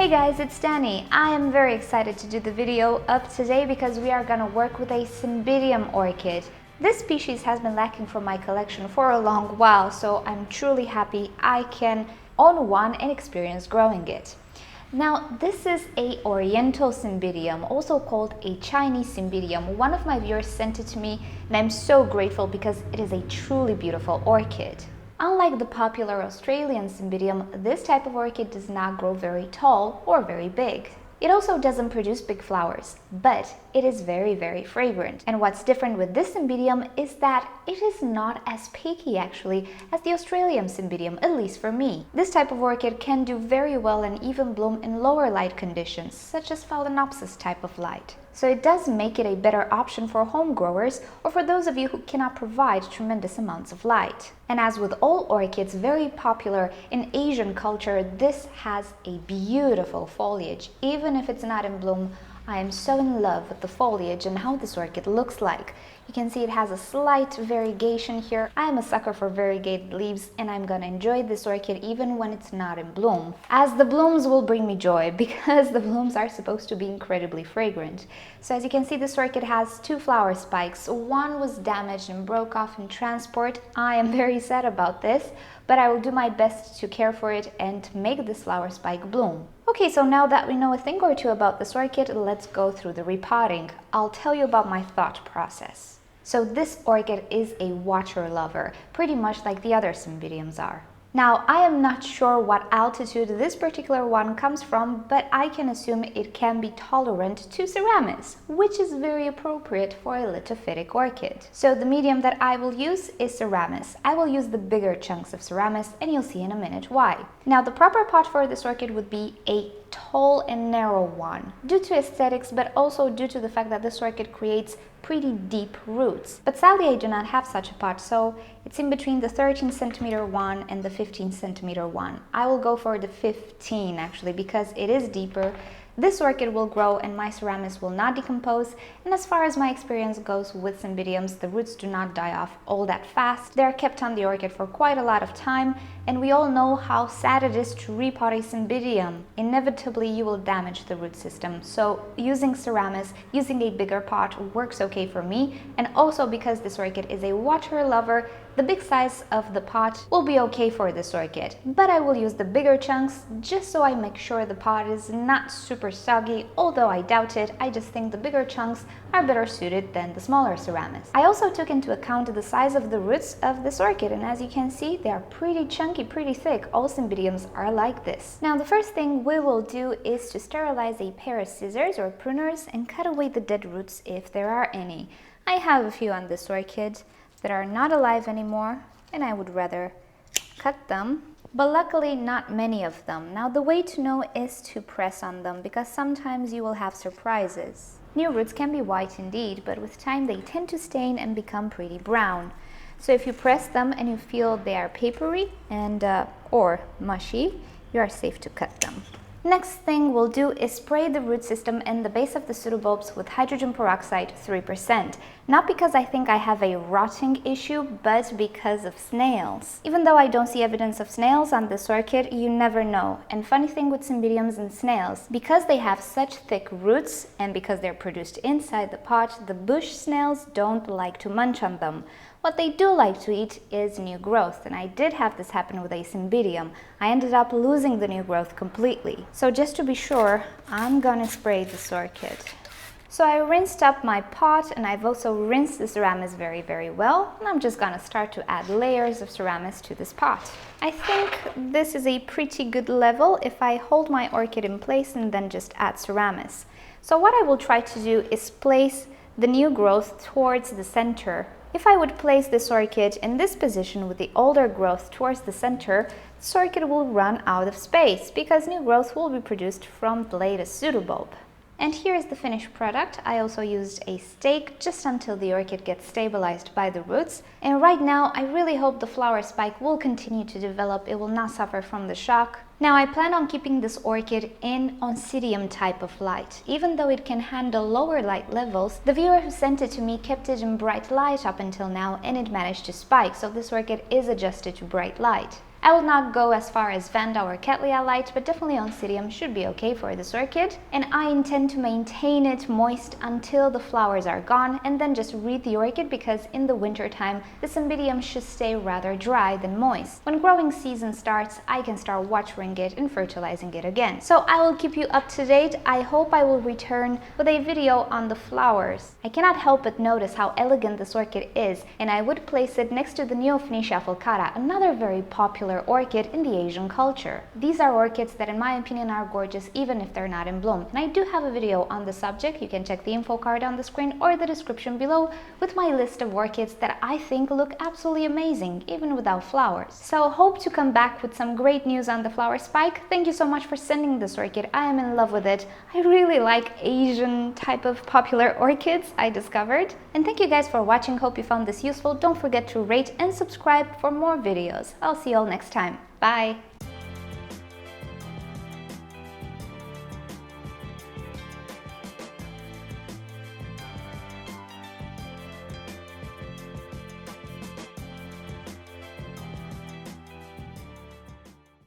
Hey guys, it's Danny. I am very excited to do the video of today because we are gonna work with a Cymbidium orchid. This species has been lacking from my collection for a long while, so I'm truly happy I can own one and experience growing it. Now, this is a Oriental Cymbidium, also called a Chinese Cymbidium. One of my viewers sent it to me and I'm so grateful because it is a truly beautiful orchid. Unlike the popular Australian Cymbidium, this type of orchid does not grow very tall or very big. It also doesn't produce big flowers, but it is very fragrant. And what's different with this Cymbidium is that it is not as picky actually as the Australian Cymbidium, at least for me. This type of orchid can do very well and even bloom in lower light conditions, such as Phalaenopsis type of light. So it does make it a better option for home growers or for those of you who cannot provide tremendous amounts of light. And as with all orchids very popular in Asian culture, this has a beautiful foliage. Even if it's not in bloom, I am so in love with the foliage and how this orchid looks like. You can see it has a slight variegation here. I am a sucker for variegated leaves and I'm gonna enjoy this orchid even when it's not in bloom, as the blooms will bring me joy because the blooms are supposed to be incredibly fragrant. So as you can see, this orchid has two flower spikes. One was damaged and broke off in transport. I am very sad about this, but I will do my best to care for it and make this flower spike bloom. Okay, so now that we know a thing or two about this orchid, let's go through the repotting. I'll tell you about my thought process. So this orchid is a water lover, pretty much like the other Cymbidiums are. Now, I am not sure what altitude this particular one comes from, but I can assume it can be tolerant to Seramis, which is very appropriate for a lithophytic orchid. So the medium that I will use is Seramis. I will use the bigger chunks of Seramis, and you'll see in a minute why. Now, the proper pot for this orchid would be a tall and narrow one, due to aesthetics, but also due to the fact that this orchid creates pretty deep roots. But sadly, I do not have such a pot, so it's in between the 13cm one and the 15cm one. I will go for the 15 actually, because it is deeper. This orchid will grow and my Seramis will not decompose, and as far as my experience goes with Cymbidiums, the roots do not die off all that fast. They are kept on the orchid for quite a lot of time, and we all know how sad it is to repot a Cymbidium. Inevitably, you will damage the root system, so using Seramis, using a bigger pot works okay for me, and also because this orchid is a water lover, the big size of the pot will be okay for this orchid, but I will use the bigger chunks just so I make sure the pot is not super soggy, although I doubt it. I just think the bigger chunks are better suited than the smaller Seramis. I also took into account the size of the roots of this orchid, and as you can see, they are pretty chunky, pretty thick. All Cymbidiums are like this. Now, the first thing we will do is to sterilize a pair of scissors or pruners and cut away the dead roots if there are any. I have a few on this orchid that are not alive anymore, and I would rather cut them, but luckily not many of them. Now, the way to know is to press on them, because sometimes you will have surprises. New roots can be white indeed, but with time they tend to stain and become pretty brown. So if you press them and you feel they are papery and or mushy, you are safe to cut them. Next thing we'll do is spray the root system and the base of the pseudobulbs with hydrogen peroxide 3%. Not because I think I have a rotting issue, but because of snails. Even though I don't see evidence of snails on this orchid, you never know. And funny thing with Cymbidiums and snails, because they have such thick roots and because they're produced inside the pot, the bush snails don't like to munch on them. What they do like to eat is new growth, and I did have this happen with a Cymbidium. I ended up losing the new growth completely. So just to be sure, I'm gonna spray this orchid. So I rinsed up my pot, and I've also rinsed the Seramis very well, and I'm just gonna start to add layers of Seramis to this pot. I think this is a pretty good level if I hold my orchid in place and then just add Seramis. So what I will try to do is place the new growth towards the center. If I would place this orchid in this position with the older growth towards the center, this orchid will run out of space because new growth will be produced from the latest pseudobulb. And here is the finished product. I also used a stake just until the orchid gets stabilized by the roots. And right now, I really hope the flower spike will continue to develop. It will not suffer from the shock. Now, I plan on keeping this orchid in oncidium type of light. Even though it can handle lower light levels, the viewer who sent it to me kept it in bright light up until now, and it managed to spike. So this orchid is adjusted to bright light. I will not go as far as Vanda or Cattleya light, but definitely Oncidium should be okay for this orchid. And I intend to maintain it moist until the flowers are gone and then just read the orchid, because in the winter time the Cymbidium should stay rather dry than moist. When growing season starts, I can start watering it and fertilizing it again. So I will keep you up to date. I hope I will return with a video on the flowers. I cannot help but notice how elegant this orchid is, and I would place it next to the Neophonetia fulcata, another very popular orchid in the Asian culture. These are orchids that in my opinion are gorgeous even if they're not in bloom, and I do have a video on the subject. You can check the info card on the screen or the description below with my list of orchids that I think look absolutely amazing even without flowers. So hope to come back with some great news on the flower spike. Thank you so much for sending this orchid. I am in love with it. I really like Asian type of popular orchids I discovered. And thank you guys for watching. Hope you found this useful. Don't forget to rate and subscribe for more videos. I'll see you all next time. Bye!